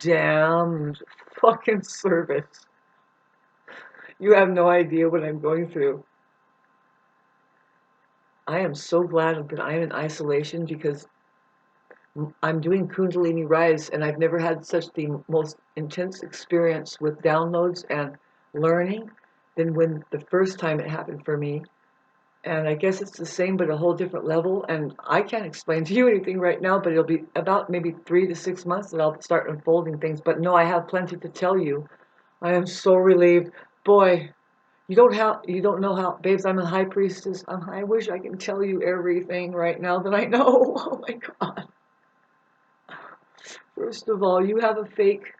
damn fucking service. You have no idea what I'm going through. I am so glad that I am in isolation because I'm doing Kundalini Rise, and I've never had such the most intense experience with downloads and learning than when the first time it happened for me. And I guess it's the same, but a whole different level. And I can't explain to you anything right now, but it'll be about maybe 3 to 6 months that I'll start unfolding things. But no, I have plenty to tell you. I am so relieved. Boy, you don't know how, babes, I'm a high priestess. I wish I can tell you everything right now that I know. Oh my God. First of all, you have a fake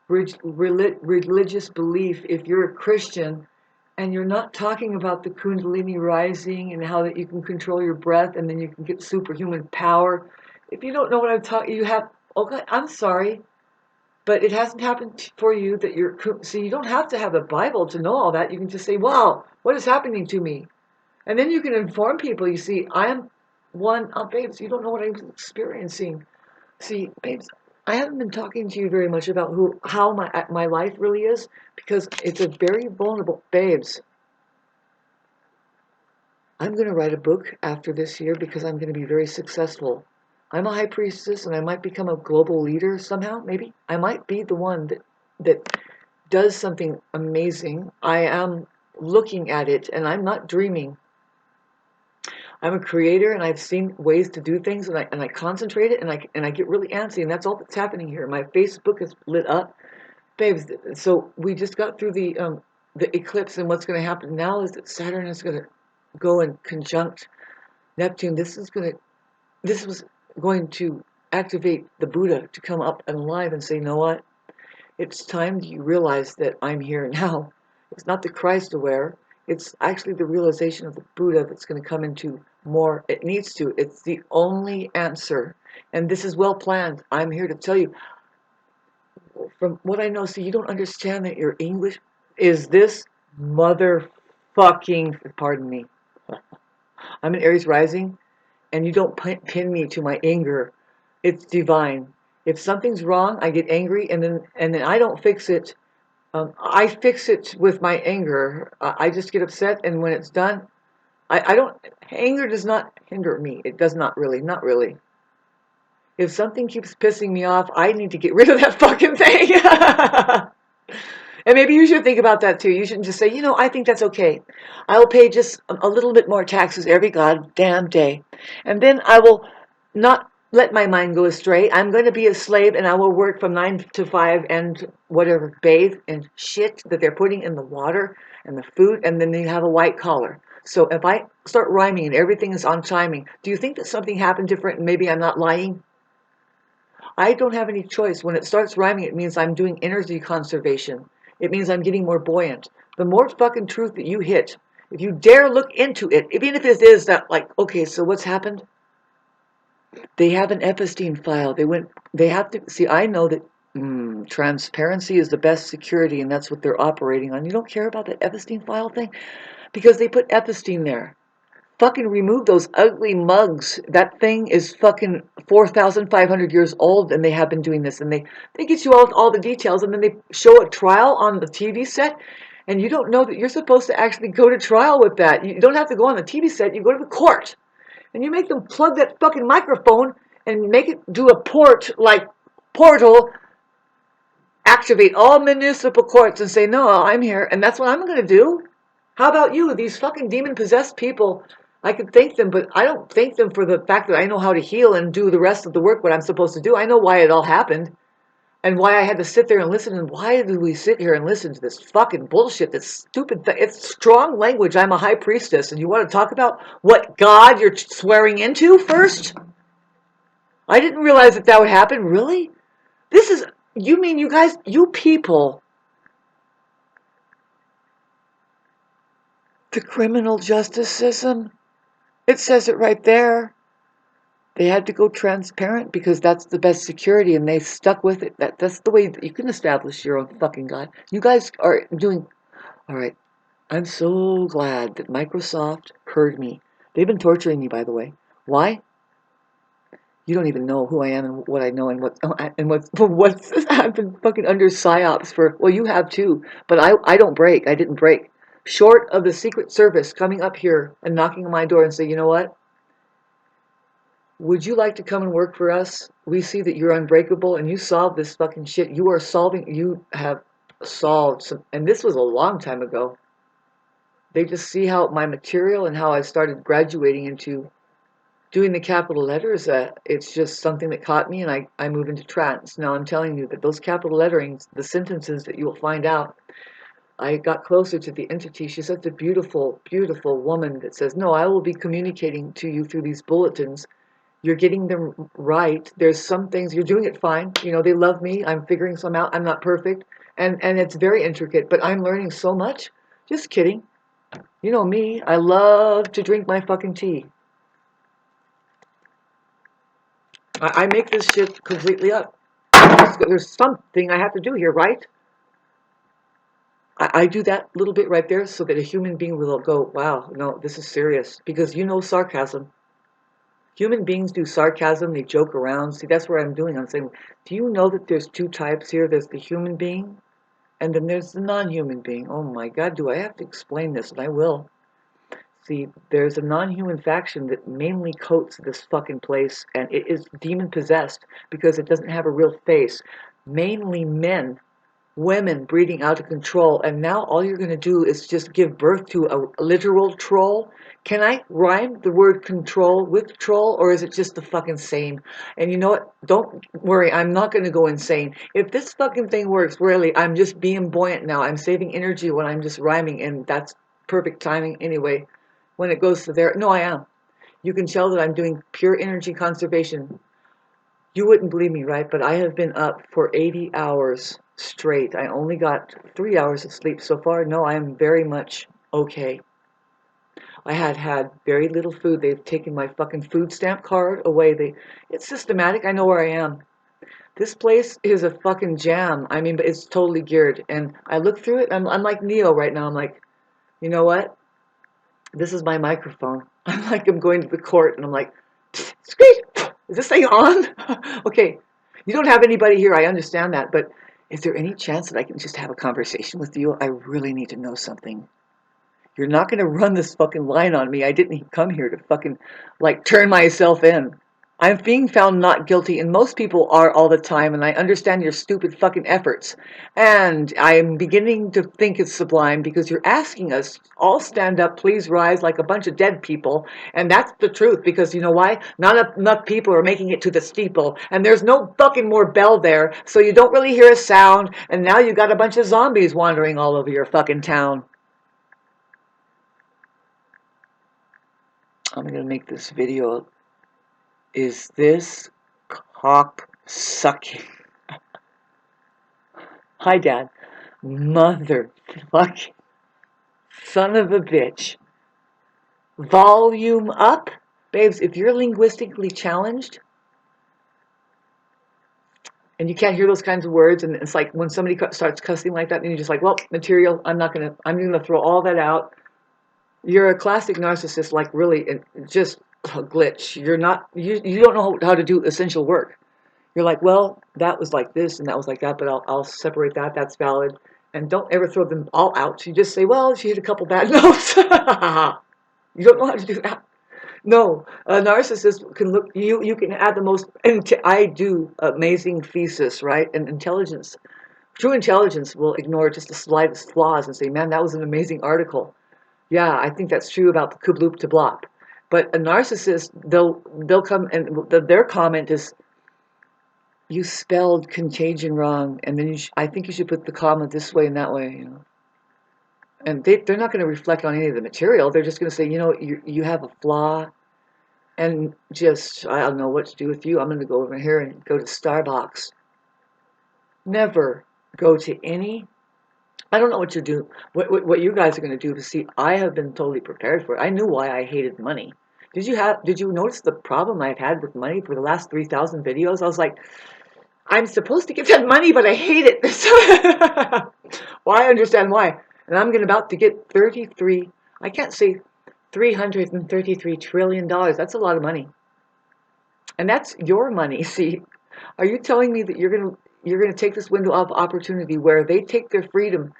religious belief if you're a Christian and you're not talking about the Kundalini rising and how that you can control your breath and then you can get superhuman power. If you don't know what I'm talking, you have, okay, I'm sorry, but it hasn't happened for you that you're, see, you don't have to have the Bible to know all that. You can just say, wow, what is happening to me? And then you can inform people. You see, I am one, babes, you don't know what I'm experiencing. See, babes, I haven't been talking to you very much about how my life really is because it's a very vulnerable, babes. I'm going to write a book after this year because I'm going to be very successful. I'm a high priestess and I might become a global leader somehow, maybe. I might be the one that does something amazing. I am looking at it and I'm not dreaming. I'm a creator and I've seen ways to do things and I concentrate it and I get really antsy and that's all that's happening here. My Facebook is lit up. Babes, so we just got through the eclipse and what's going to happen now is that Saturn is going to go and conjunct Neptune. This was going to activate the Buddha to come up and alive and say, you know what? It's time you realize that I'm here now. It's not the Christ aware. It's actually the realization of the Buddha that's going to come into more. It needs to. It's the only answer. And this is well planned. I'm here to tell you. From what I know, see, you don't understand that your English is this motherfucking, pardon me. I'm an Aries rising, and you don't pin me to my anger. It's divine. If something's wrong, I get angry, and then I don't fix it. I fix it with my anger. I just get upset, and when it's done, I don't. Anger does not hinder me. It does not really, not really. If something keeps pissing me off, I need to get rid of that fucking thing. And maybe you should think about that too. You shouldn't just say, you know, I think that's okay. I will pay just a little bit more taxes every goddamn day. And then I will not let my mind go astray. I'm going to be a slave and I will work from 9 to 5 and whatever, bathe in shit that they're putting in the water and the food. And then you have a white collar. So if I start rhyming and everything is on timing, do you think that something happened different and maybe I'm not lying? I don't have any choice. When it starts rhyming, it means I'm doing energy conservation. It means I'm getting more buoyant. The more fucking truth that you hit, if you dare look into it, even if it is that, like, okay, so what's happened? They have an Epstein file. They have to, see, I know that transparency is the best security, and that's what they're operating on. You don't care about that Epstein file thing? Because they put Epstein there. Fucking remove those ugly mugs. That thing is fucking 4,500 years old, and they have been doing this. And they get you all the details, and then they show a trial on the TV set, and you don't know that you're supposed to actually go to trial with that. You don't have to go on the TV set. You go to the court, and you make them plug that fucking microphone and make it do a portal, activate all municipal courts, and say, no, I'm here, and that's what I'm going to do. How about you? These fucking demon-possessed people, I could thank them, but I don't thank them for the fact that I know how to heal and do the rest of the work, what I'm supposed to do. I know why it all happened and why I had to sit there and listen. And why do we sit here and listen to this fucking bullshit, this stupid thing? It's strong language. I'm a high priestess. And you want to talk about what God you're swearing into first? I didn't realize that would happen. Really? This is, you mean you guys, you people, the criminal justice system? It says it right there. They had to go transparent because that's the best security, and they stuck with it. That's the way that you can establish your own fucking God. You guys are doing all right. I'm so glad that Microsoft heard me. They've been torturing me, by the way. Why? You don't even know who I am and what I know and what's I've been fucking under psyops for. Well, you have too, but I don't break. I didn't break. Short of the Secret Service coming up here and knocking on my door and say, you know what? Would you like to come and work for us? We see that you're unbreakable and you solved this fucking shit. You have solved some, and this was a long time ago. They just see how my material and how I started graduating into doing the capital letters. It's just something that caught me, and I move into trance. Now I'm telling you that those capital letterings, the sentences that you will find out, I got closer to the entity. She's such a beautiful, beautiful woman that says, no, I will be communicating to you through these bulletins. You're getting them right. There's some things, you're doing it fine. You know, they love me. I'm figuring some out. I'm not perfect. And it's very intricate, but I'm learning so much. Just kidding. You know me. I love to drink my fucking tea. I make this shit completely up. There's something I have to do here, right? I do that little bit right there so that a human being will go, wow, no, this is serious. Because you know sarcasm. Human beings do sarcasm, they joke around. See, that's what I'm doing. I'm saying, do you know that there's two types here? There's the human being, and then there's the non-human being. Oh my God, do I have to explain this? And I will. See, there's a non-human faction that mainly coats this fucking place, and it is demon-possessed because it doesn't have a real face. Mainly men, women breeding out of control, and now all you're going to do is just give birth to a literal troll. Can I rhyme the word control with troll, or is it just the fucking same? And you know what? Don't worry, I'm not going to go insane. If this fucking thing works, really, I'm just being buoyant now. I'm saving energy when I'm just rhyming, and that's perfect timing anyway. When it goes to there, no, I am. You can tell that I'm doing pure energy conservation. You wouldn't believe me, right? But I have been up for 80 hours straight. I only got 3 hours of sleep so far. No, I am very much okay. I had very little food. They've taken my fucking food stamp card away. It's systematic. I know where I am. This place is a fucking jam. I mean, but it's totally geared. And I look through it. I'm like Neo right now. I'm like, you know what? This is my microphone. I'm like, I'm going to the court, and I'm like, screech, is this thing on? Okay, you don't have anybody here, I understand that, but is there any chance that I can just have a conversation with you? I really need to know something. You're not going to run this fucking line on me. I didn't come here to fucking, like, turn myself in. I'm being found not guilty, and most people are all the time, and I understand your stupid fucking efforts. And I'm beginning to think it's sublime because you're asking us, all stand up, please rise, like a bunch of dead people. And that's the truth, because you know why? Not enough people are making it to the steeple, and there's no fucking more bell there, so you don't really hear a sound, and now you got a bunch of zombies wandering all over your fucking town. I'm going to make this video. Is this cock sucking? Hi, Dad. Motherfucking son of a bitch. Volume up? Babes, if you're linguistically challenged and you can't hear those kinds of words, and it's like when somebody starts cussing like that, and you're just like, well, material, I'm gonna throw all that out. You're a classic narcissist, like really, just a glitch. You don't know how to do essential work. You're like, well, that was like this and that was like that, but I'll separate that. That's valid. And don't ever throw them all out. You just say, well, she hit a couple bad notes. You don't know how to do that. No, a narcissist can look, you can add the most, I do amazing thesis, right? And intelligence, true intelligence will ignore just the slightest flaws and say, man, that was an amazing article. Yeah, I think that's true about the kubloop to blop. But a narcissist, they'll come and their comment is, you spelled contagion wrong, and then I think you should put the comma this way and that way, you know. And they're not going to reflect on any of the material. They're just going to say, you know, you have a flaw, and just, I don't know what to do with you. I'm going to go over here and go to Starbucks. Never go to any, I don't know what you do, what you guys are going to do to see. I have been totally prepared for it. I knew why I hated money. Did you notice the problem I've had with money for the last 3,000 videos? I was like, I'm supposed to get that money, but I hate it. Well, I understand why. And I'm about to get 33, I can't say $333 trillion. That's a lot of money. And that's your money. See, are you telling me that you're gonna take this window of opportunity where they take their freedom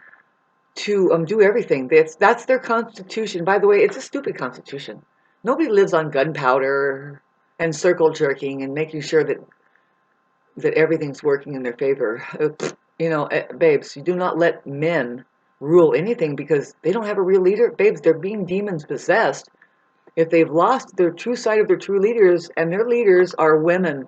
to do everything? That's their constitution. By the way, it's a stupid constitution. Nobody lives on gunpowder and circle jerking and making sure that everything's working in their favor. You know, babes, you do not let men rule anything because they don't have a real leader. Babes, they're being demons possessed. If they've lost their true sight of their true leaders, and their leaders are women,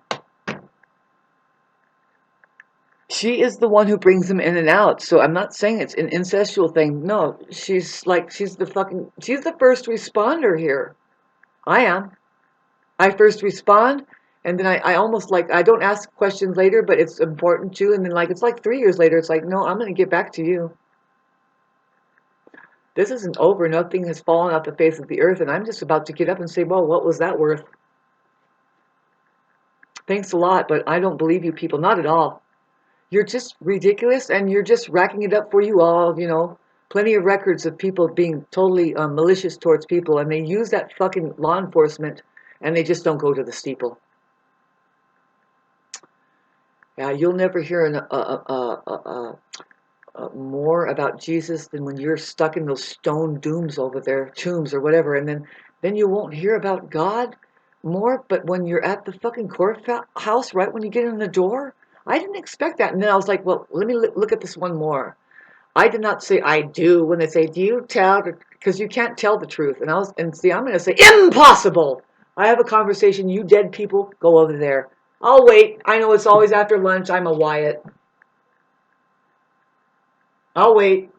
she is the one who brings them in and out. So I'm not saying it's an incestual thing. No, she's the first responder here. I am. I first respond, and then I almost like, I don't ask questions later, but it's important too. And then it's like 3 years later, it's like, no, I'm going to get back to you. This isn't over. Nothing has fallen off the face of the earth, and I'm just about to get up and say, well, what was that worth? Thanks a lot, but I don't believe you people. Not at all. You're just ridiculous, and you're just racking it up for you all, you know. Plenty of records of people being totally malicious towards people, and they use that fucking law enforcement, and they just don't go to the steeple. Yeah, you'll never hear more about Jesus than when you're stuck in those stone tombs over there, tombs or whatever, and then you won't hear about God more, but when you're at the fucking courthouse, right when you get in the door, I didn't expect that. And then I was like, well, let me look at this one more. I did not say I do when they say, do you tell? Because you can't tell the truth. And see, I'm going to say, impossible. I have a conversation. You dead people, go over there. I'll wait. I know it's always after lunch. I'm a Wyatt. I'll wait.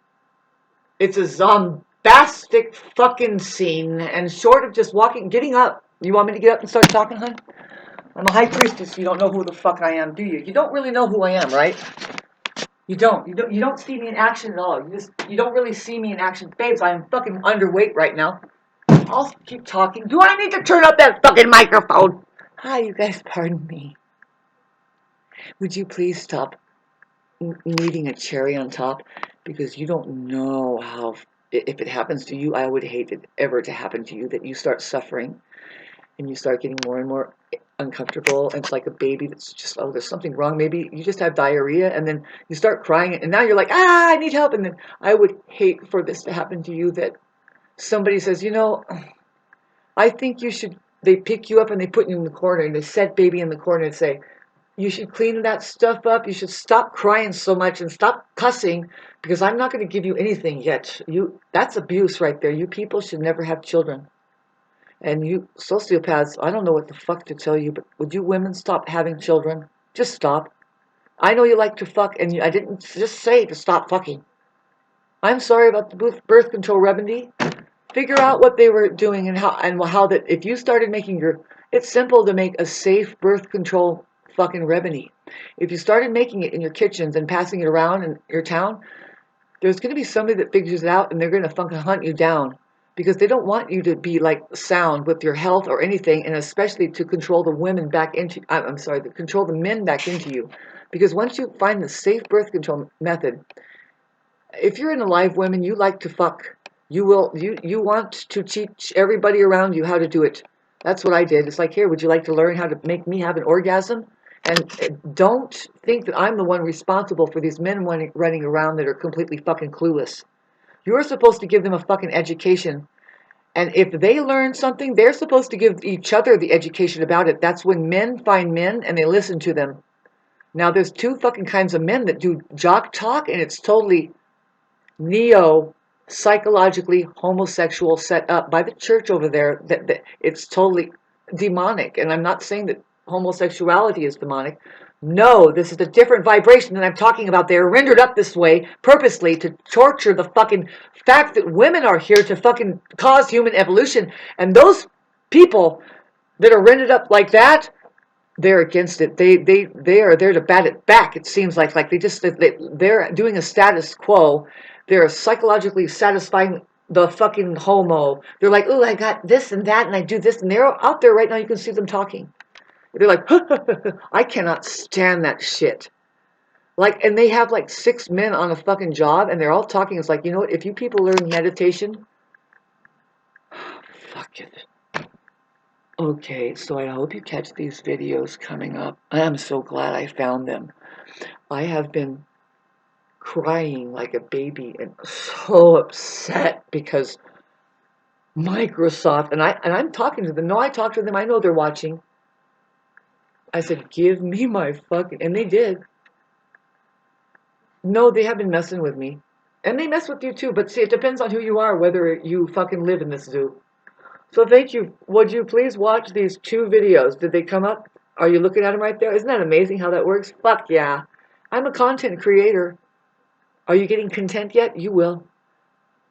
It's a zombastic fucking scene. And short of just getting up. You want me to get up and start talking, hon? I'm a high priestess. You don't know who the fuck I am, do you? You don't really know who I am, right? You don't. You don't see me in action at all. You don't really see me in action. Babes, I am fucking underweight right now. I'll keep talking. Do I need to turn up that fucking microphone? Hi, you guys, pardon me. Would you please stop needing a cherry on top? Because you don't know how, if it happens to you, I would hate it ever to happen to you, that you start suffering and you start getting more and more uncomfortable. And it's like a baby that's just, oh, there's something wrong. Maybe you just have diarrhea, and then you start crying, and now you're like, I need help. And then I would hate for this to happen to you, that somebody says, you know, I think you should, they pick you up and they put you in the corner, and they set baby in the corner and say, you should clean that stuff up. You should stop crying so much and stop cussing, because I'm not going to give you anything yet. That's abuse right there. You people should never have children. And you sociopaths, I don't know what the fuck to tell you, but would you women stop having children? Just stop. I know you like to fuck, and I didn't just say to stop fucking. I'm sorry about the birth control remedy. Figure out what they were doing and how that if you started making it's simple to make a safe birth control fucking remedy. If you started making it in your kitchens and passing it around in your town, there's going to be somebody that figures it out, and they're going to fucking hunt you down, because they don't want you to be like sound with your health or anything, and especially to control the women back into, I'm sorry, to control the men back into you. Because once you find the safe birth control method, if you're in a live women, you like to fuck. You want to teach everybody around you how to do it. That's what I did. It's like, here, would you like to learn how to make me have an orgasm? And don't think that I'm the one responsible for these men running around that are completely fucking clueless. You're supposed to give them a fucking education. And if they learn something, they're supposed to give each other the education about it. That's when men find men and they listen to them. Now, there's two fucking kinds of men that do jock talk, and it's totally psychologically homosexual, set up by the church over there. That it's totally demonic. And I'm not saying that homosexuality is demonic. No, this is a different vibration than I'm talking about. They're rendered up this way purposely to torture the fucking fact that women are here to fucking cause human evolution. And those people that are rendered up like that, they're against it. They are there to bat it back. It seems like they're doing a status quo. They're psychologically satisfying the fucking homo. They're like, oh, I got this and that, and I do this, and they're out there right now. You can see them talking. They're like, I cannot stand that shit. Like, and they have like 6 men on a fucking job, and they're all talking. It's like, you know what? If you people learn meditation, fuck it. Okay, so I hope you catch these videos coming up. I am so glad I found them. I have been crying like a baby and so upset because Microsoft, and I'm talking to them. No, I talked to them. I know they're watching. I said, give me my fucking, and they did. No, they have been messing with me. And they mess with you too, but see, it depends on who you are, whether you fucking live in this zoo. So thank you. Would you please watch these 2 videos? Did they come up? Are you looking at them right there? Isn't that amazing how that works? Fuck yeah. I'm a content creator. Are you getting content yet? You will.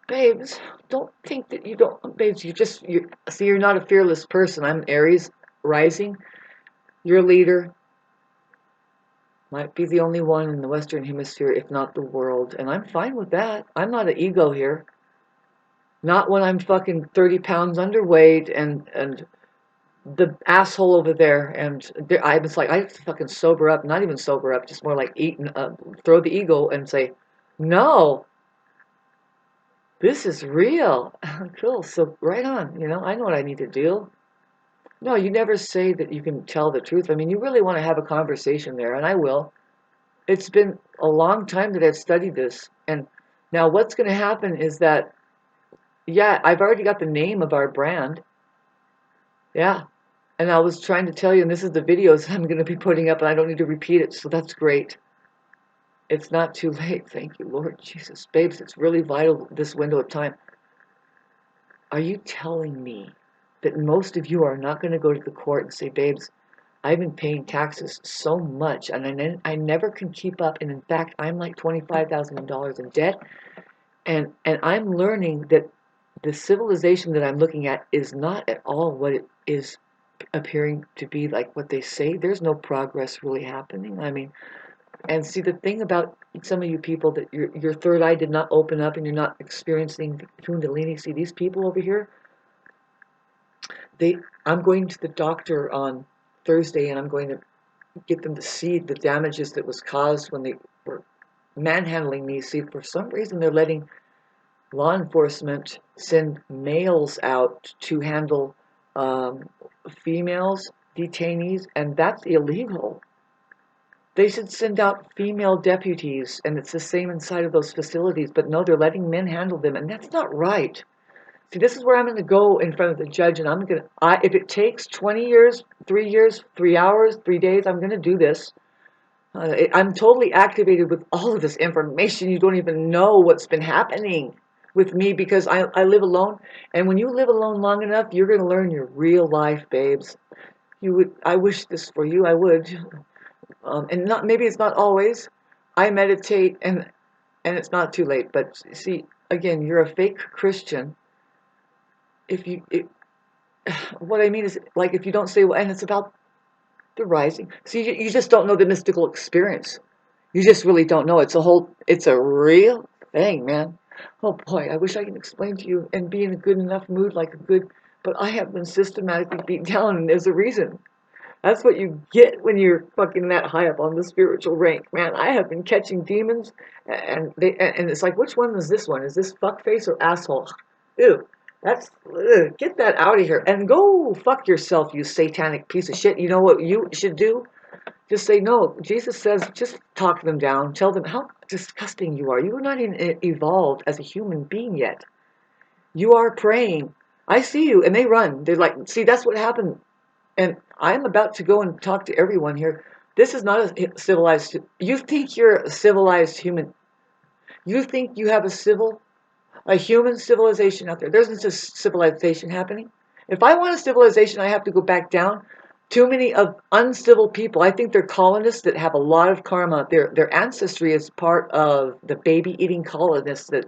Babes, don't think that you don't, babes, see, you're not a fearless person. I'm Aries rising. You're a leader. Might be the only one in the Western Hemisphere, if not the world. And I'm fine with that. I'm not an ego here. Not when I'm fucking 30 pounds underweight and the asshole over there. And I was like, I have to fucking sober up. Not even sober up, just more like throw the ego and say, no, this is real. Cool. So right on. I know what I need to do. No, you never say that you can tell the truth. I mean, you really want to have a conversation there, and I will. It's been a long time that I've studied this. And now what's going to happen is that, yeah, I've already got the name of our brand. Yeah. And I was trying to tell you, and this is the videos I'm going to be putting up, and I don't need to repeat it, so that's great. It's not too late. Thank you, Lord Jesus. Babes, it's really vital, this window of time. Are you telling me that most of you are not going to go to the court and say, babes, I've been paying taxes so much, and I never can keep up, and in fact, I'm like $25,000 in debt, and I'm learning that the civilization that I'm looking at is not at all what it is appearing to be, like what they say. There's no progress really happening. I mean, and see, the thing about some of you people, that your third eye did not open up and you're not experiencing Kundalini. See, these people over here, I'm going to the doctor on Thursday, and I'm going to get them to see the damages that was caused when they were manhandling me. See, for some reason they're letting law enforcement send males out to handle females, detainees, and that's illegal. They should send out female deputies, and it's the same inside of those facilities, but no, they're letting men handle them, and that's not right. See, this is where I'm going to go in front of the judge, and if it takes 20 years, 3 hours, 3 days, I'm going to do this. I'm totally activated with all of this information. You don't even know what's been happening with me because I live alone. And when you live alone long enough, you're going to learn your real life, babes. I wish this for you. I would. And not, maybe it's not always. I meditate, and it's not too late. But see, again, you're a fake Christian. What I mean is, like, if you don't say, well, and it's about the rising. See, you just don't know the mystical experience. You just really don't know. It's a real thing, man. Oh boy, I wish I could explain to you and be in a good enough mood, but I have been systematically beat down, and there's a reason. That's what you get when you're fucking that high up on the spiritual rank, man. I have been catching demons, and it's like, which one is this one? Is this fuckface or asshole? Ew. Get that out of here and go fuck yourself, you satanic piece of shit. You know what you should do? Just say no. Jesus says, just talk them down. Tell them how disgusting you are. You are not even evolved as a human being yet. You are praying. I see you, and they run. They're like, see, that's what happened. And I'm about to go and talk to everyone here. This is not a civilized. You think you're a civilized human? You think you have a human civilization out there? There's no civilization happening. If I want a civilization, I have to go back down. Too many of uncivil people. I think they're colonists that have a lot of karma. Their ancestry is part of the baby-eating colonists that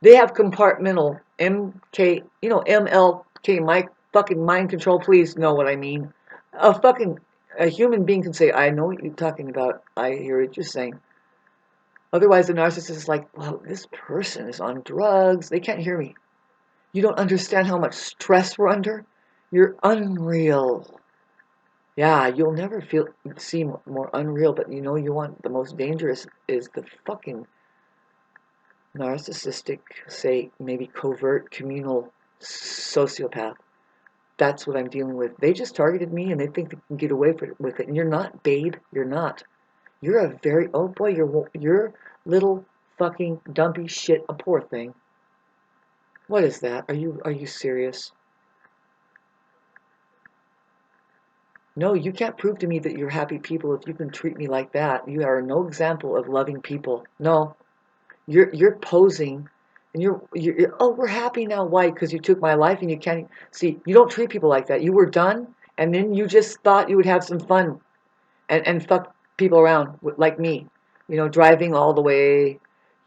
they have compartmental MK, MLK, my fucking mind control. Please know what I mean. A human being can say, I know what you're talking about. I hear what you're saying. Otherwise, the narcissist is like, well, this person is on drugs. They can't hear me. You don't understand how much stress we're under. You're unreal. Yeah, you'll never seem more unreal, but you want the most dangerous is the fucking narcissistic, say, maybe covert communal sociopath. That's what I'm dealing with. They just targeted me and they think they can get away with it. And you're not, babe. You're not. You're a very, oh boy, you're little fucking dumpy shit, a poor thing. What is that? Are you serious? No, you can't prove to me that you're happy people if you can treat me like that. You are no example of loving people. No, you're posing, and oh, we're happy now. Why? Because you took my life and you can't see. You don't treat people like that. You were done, and then you just thought you would have some fun and fuck people around like me. Driving all the way.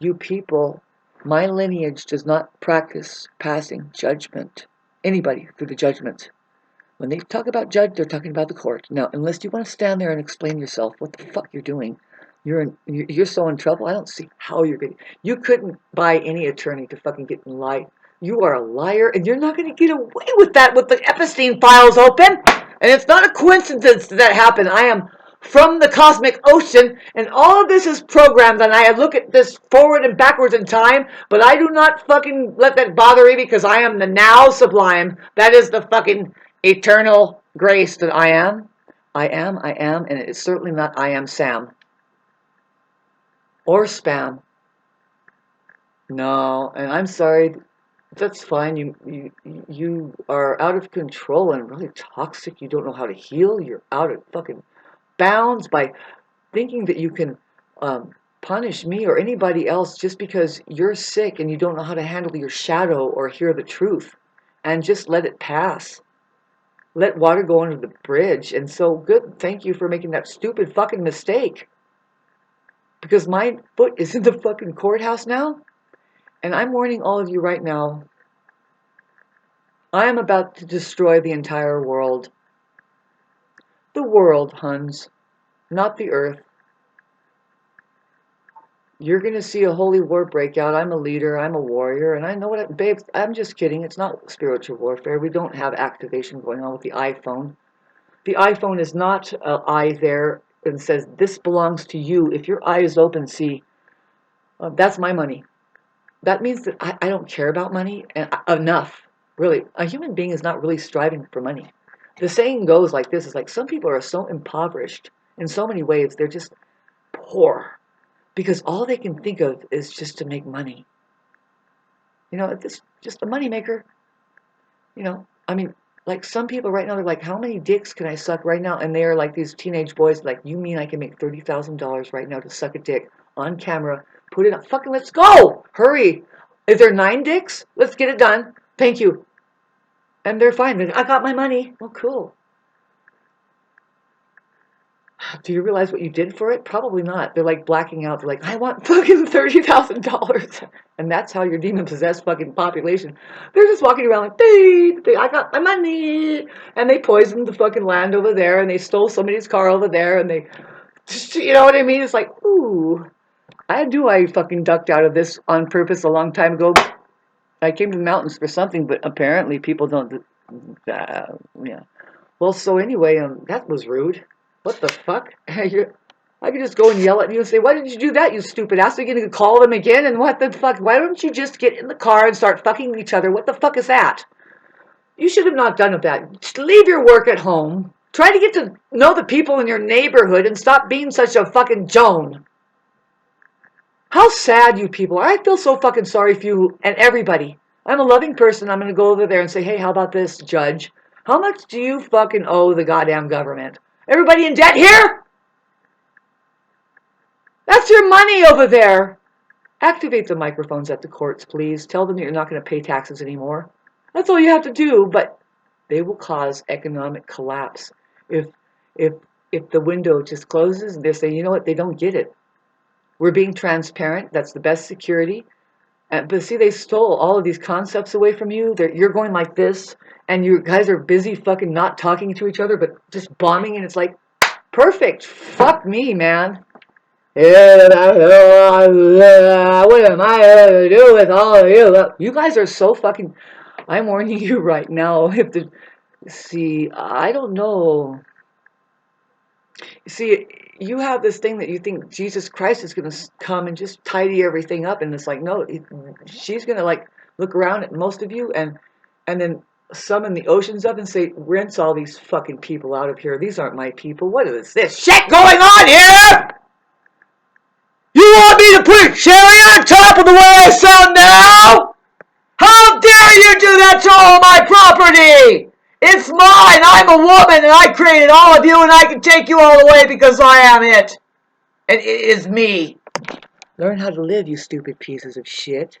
You people, my lineage does not practice passing judgment. Anybody through the judgment. When they talk about judge, they're talking about the court. Now, unless you want to stand there and explain yourself what the fuck you're doing, you're so in trouble. I don't see how you're getting. You couldn't buy any attorney to fucking get in lie. You are a liar, and you're not going to get away with that with the Epstein files open. And it's not a coincidence that happened. I am from the cosmic ocean, and all of this is programmed, and I look at this forward and backwards in time, but I do not fucking let that bother me because I am the now sublime. That is the fucking eternal grace that I am. I am, and it's certainly not I am Sam. Or spam. No, and I'm sorry. That's fine. You are out of control and really toxic. You don't know how to heal. You're out of fucking bounds by thinking that you can punish me or anybody else just because you're sick and you don't know how to handle your shadow or hear the truth, and just let it pass. Let water go under the bridge. And so good. Thank you for making that stupid fucking mistake. Because my foot is in the fucking courthouse now. And I'm warning all of you right now. I am about to destroy the entire world. The world, Huns. Not the earth. You're going to see a holy war break out. I'm a leader. I'm a warrior. And I know what babe, I'm just kidding. It's not spiritual warfare. We don't have activation going on with the iPhone. The iPhone is not an eye there and says, this belongs to you. If your eye is open, see, that's my money. That means that I don't care about money enough. Really, a human being is not really striving for money. The saying goes like this, is like some people are so impoverished in so many ways, they're just poor because all they can think of is just to make money. It's just a moneymaker. I mean, like some people right now, they're like, how many dicks can I suck right now? And they're like these teenage boys, like, you mean I can make $30,000 right now to suck a dick on camera, put it up, fucking let's go, hurry. Is there 9 dicks? Let's get it done. Thank you. And they're fine. I got my money. Well, cool. Do you realize what you did for it? Probably not. They're like blacking out. They're like, I want fucking $30,000. And that's how your demon-possessed fucking population. They're just walking around like, I got my money. And they poisoned the fucking land over there. And they stole somebody's car over there. And they, you know what I mean? It's like, ooh. I fucking ducked out of this on purpose a long time ago. I came to the mountains for something, but apparently people don't, yeah. Well, so anyway, that was rude. What the fuck? I could just go and yell at you and say, why did you do that, you stupid ass? Are you going to call them again? And what the fuck? Why don't you just get in the car and start fucking each other? What the fuck is that? You should have not done that. Just leave your work at home. Try to get to know the people in your neighborhood and stop being such a fucking Joan. How sad you people are. I feel so fucking sorry for you and everybody. I'm a loving person. I'm going to go over there and say, hey, how about this, judge? How much do you fucking owe the goddamn government? Everybody in debt here? That's your money over there. Activate the microphones at the courts, please. Tell them that you're not going to pay taxes anymore. That's all you have to do, but they will cause economic collapse. If the window just closes and they say, you know what, they don't get it. We're being transparent. That's the best security. But see, they stole all of these concepts away from you. You're going like this, and you guys are busy fucking not talking to each other, but just bombing, and it's like, perfect. Fuck me, man. What am I going to do with all of you? You guys are so fucking... I'm warning you right now. See, I don't know. See, you have this thing that you think Jesus Christ is going to come and just tidy everything up, and it's like, no, she's going to like look around at most of you and then summon the oceans up and say, rinse all these fucking people out of here. These aren't my people. What is this shit going on here? You want me to put a cherry on top of the way I sound now? How dare you do that to all my property? It's mine. I'm a woman and I created all of you and I can take you all away because I am it. And it is me. Learn how to live, you stupid pieces of shit.